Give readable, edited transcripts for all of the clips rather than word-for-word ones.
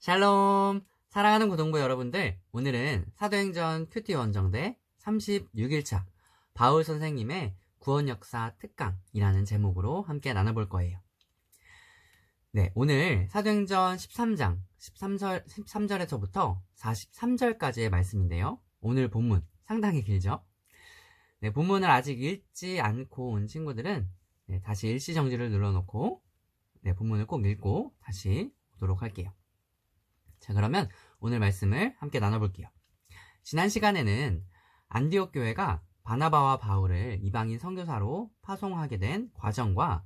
샬롬! 사랑하는 고등부 여러분들, 오늘은 사도행전 큐티 원정대 36일차 바울 선생님의 구원역사 특강이라는 제목으로 함께 나눠볼 거예요. 네, 오늘 사도행전 13장 13절에서부터 43절까지의 말씀인데요. 오늘 본문 상당히 길죠? 네, 본문을 아직 읽지 않고 온 친구들은 다시 일시정지를 눌러놓고 본문을 꼭 읽고 다시 오도록 할게요. 자, 그러면 오늘 말씀을 함께 나눠볼게요. 지난 시간에는 안디옥 교회가 바나바와 바울을 이방인 선교사로 파송하게 된 과정과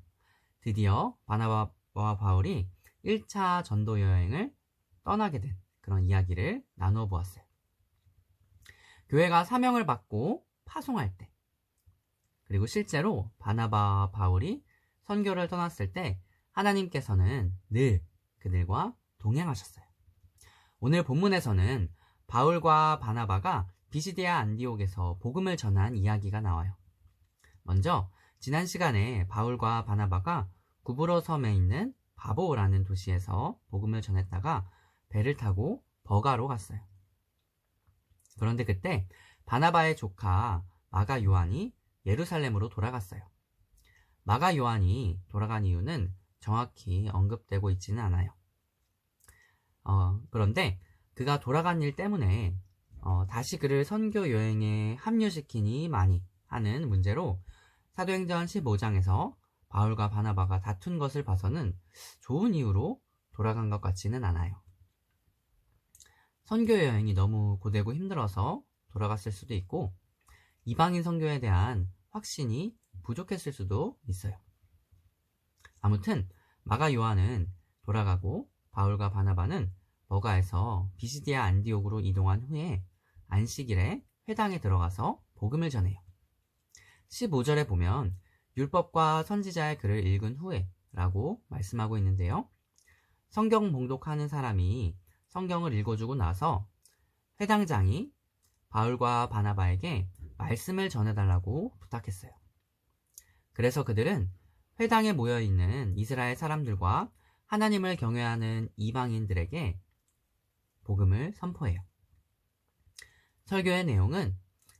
드디어 바나바와 바울이 1차 전도 여행을 떠나게 된 그런 이야기를 나누어 보았어요. 교회가 사명을 받고 파송할 때, 그리고 실제로 바나바와 바울이 선교를 떠났을 때 하나님께서는 늘 그들과 동행하셨어요. 오늘 본문에서는 바울과 바나바가 비시디아 안디옥에서 복음을 전한 이야기가 나와요. 먼저 지난 시간에 바울과 바나바가 구브로 섬에 있는 바보라는 도시에서 복음을 전했다가 배를 타고 버가로 갔어요. 그런데 그때 바나바의 조카 마가 요한이 예루살렘으로 돌아갔어요. 마가 요한이 돌아간 이유는 정확히 언급되고 있지는 않아요. 그런데 그가 돌아간 일 때문에 다시 그를 선교 여행에 합류시키니 많이 하는 문제로 사도행전 15장에서 바울과 바나바가 다툰 것을 봐서는 좋은 이유로 돌아간 것 같지는 않아요. 선교 여행이 너무 고되고 힘들어서 돌아갔을 수도 있고 이방인 선교에 대한 확신이 부족했을 수도 있어요. 아무튼 마가 요한은 돌아가고 바울과 바나바는 버가에서 비시디아 안디옥으로 이동한 후에 안식일에 회당에 들어가서 복음을 전해요. 15절에 보면 율법과 선지자의 글을 읽은 후에 라고 말씀하고 있는데요. 성경 봉독하는 사람이 성경을 읽어주고 나서 회당장이 바울과 바나바에게 말씀을 전해달라고 부탁했어요. 그래서 그들은 회당에 모여있는 이스라엘 사람들과 하나님을 경외하는 이방인들에게 복음을 선포해요. 설교의 내용은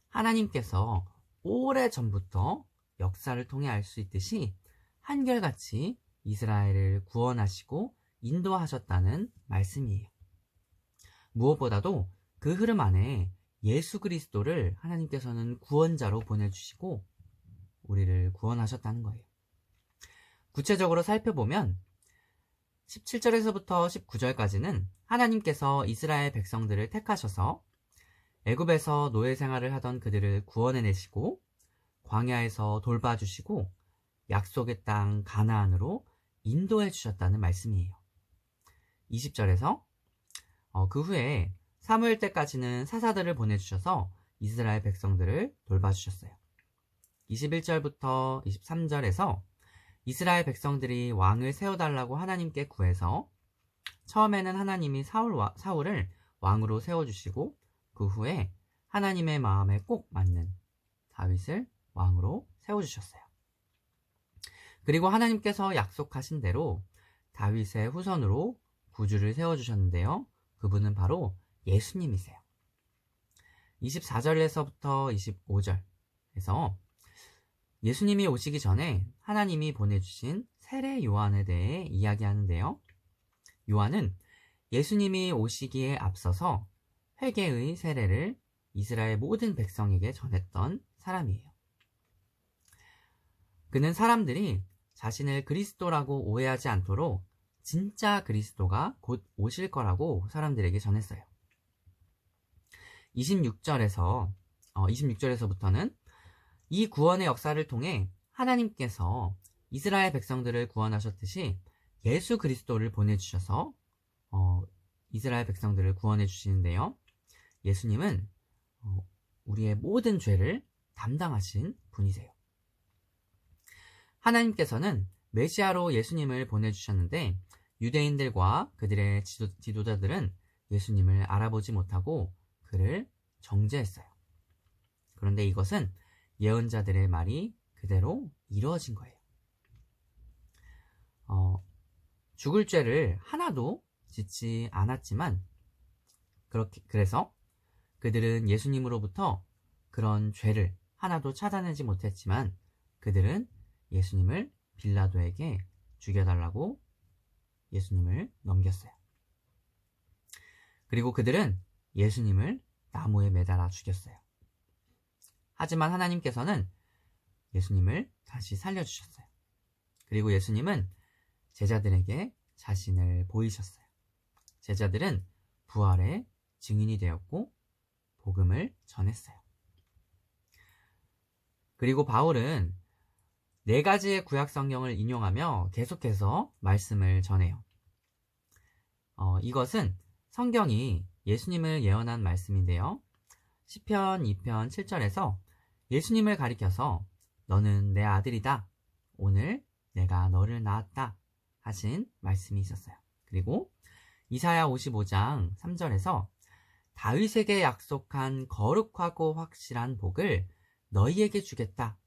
하나님께서 오래전부터 역사를 통해 알 수 있듯이 한결같이 이스라엘을 구원하시고 인도하셨다는 말씀이에요. 무엇보다도 그 흐름 안에 예수 그리스도를 하나님께서는 구원자로 보내주시고 우리를 구원하셨다는 거예요. 구체적으로 살펴보면 17절에서부터 19절까지는 하나님께서 이스라엘 백성들을 택하셔서 애굽에서 노예 생활을 하던 그들을 구원해내시고 광야에서 돌봐주시고 약속의 땅 가나안으로 인도해 주셨다는 말씀이에요. 20절에서 그 후에 사무엘 때까지는 사사들을 보내주셔서 이스라엘 백성들을 돌봐주셨어요. 21절부터 23절에서 이스라엘 백성들이 왕을 세워달라고 하나님께 구해서 처음에는 하나님이 사울을 왕으로 세워주시고 그 후에 하나님의 마음에 꼭 맞는 다윗을 왕으로 세워주셨어요. 그리고 하나님께서 약속하신 대로 다윗의 후손으로 구주를 세워주셨는데요. 그분은 바로 예수님이세요. 24절에서부터 25절에서 예수님이 오시기 전에 하나님이 보내주신 세례 요한에 대해 이야기하는데요. 요한은 예수님이 오시기에 앞서서 회개의 세례를 이스라엘 모든 백성에게 전했던 사람이에요. 그는 사람들이 자신을 그리스도라고 오해하지 않도록 진짜 그리스도가 곧 오실 거라고 사람들에게 전했어요. 26절에서부터는 이 구원의 역사를 통해 하나님께서 이스라엘 백성들을 구원하셨듯이 예수 그리스도를 보내주셔서 이스라엘 백성들을 구원해 주시는데요. 예수님은 우리의 모든 죄를 담당하신 분이세요. 하나님께서는 메시아로 예수님을 보내주셨는데 유대인들과 그들의 지도자들은 예수님을 알아보지 못하고 그를 정죄했어요. 그런데 이것은 예언자들의 말이 그대로 이루어진 거예요. 죽을 죄를 하나도 짓지 않았지만 그래서 그들은 예수님으로부터 그런 죄를 하나도 찾아내지 못했지만 그들은 예수님을 빌라도에게 죽여달라고 예수님을 넘겼어요. 그리고 그들은 예수님을 나무에 매달아 죽였어요. 하지만 하나님께서는 예수님을 다시 살려주셨어요. 그리고 예수님은 제자들에게 자신을 보이셨어요. 제자들은 부활의 증인이 되었고 복음을 전했어요. 그리고 바울은 4가지의 구약 성경을 인용하며 계속해서 말씀을 전해요. 이것은 성경이 예수님을 예언한 말씀인데요. 시편 2편 7절에서 예수님을 가리켜서 너는 내 아들이다. 오늘 내가 너를 낳았다. 하신 말씀이 있었어요. 그리고 이사야 55장 3절에서 다윗에게 약속한 거룩하고 확실한 복을 너희에게 주겠다.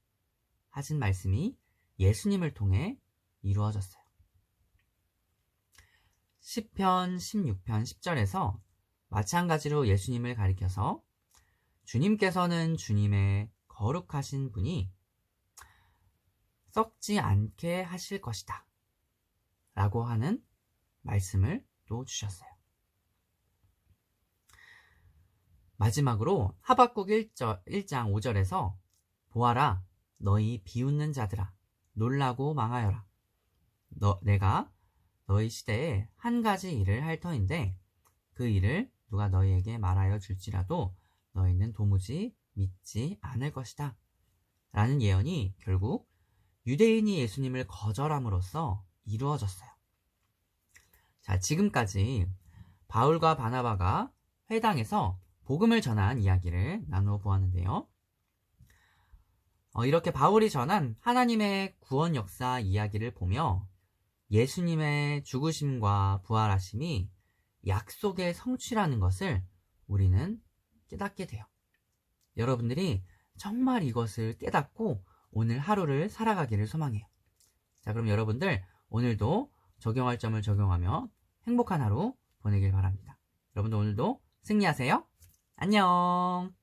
하신 말씀이 예수님을 통해 이루어졌어요. 시편 16편 10절에서 마찬가지로 예수님을 가리켜서 주님께서는 주님의 거룩하신 분이 썩지 않게 하실 것이다. 라고 하는 말씀을 또 주셨어요. 마지막으로 하박국 1장 5절에서 보아라 너희 비웃는 자들아 놀라고 망하여라. 내가 너희 시대에 한 가지 일을 할 터인데 그 일을 누가 너희에게 말하여 줄지라도 너희는 도무지 믿지 않을 것이다. 라는 예언이 결국 유대인이 예수님을 거절함으로써 이루어졌어요. 자, 지금까지 바울과 바나바가 회당에서 복음을 전한 이야기를 나누어 보았는데요. 이렇게 바울이 전한 하나님의 구원 역사 이야기를 보며 예수님의 죽으심과 부활하심이 약속의 성취라는 것을 우리는 깨닫게 돼요. 여러분들이 정말 이것을 깨닫고 오늘 하루를 살아가기를 소망해요. 자, 그럼 여러분들 오늘도 적용할 점을 적용하며 행복한 하루 보내길 바랍니다. 여러분들 오늘도 승리하세요. 안녕.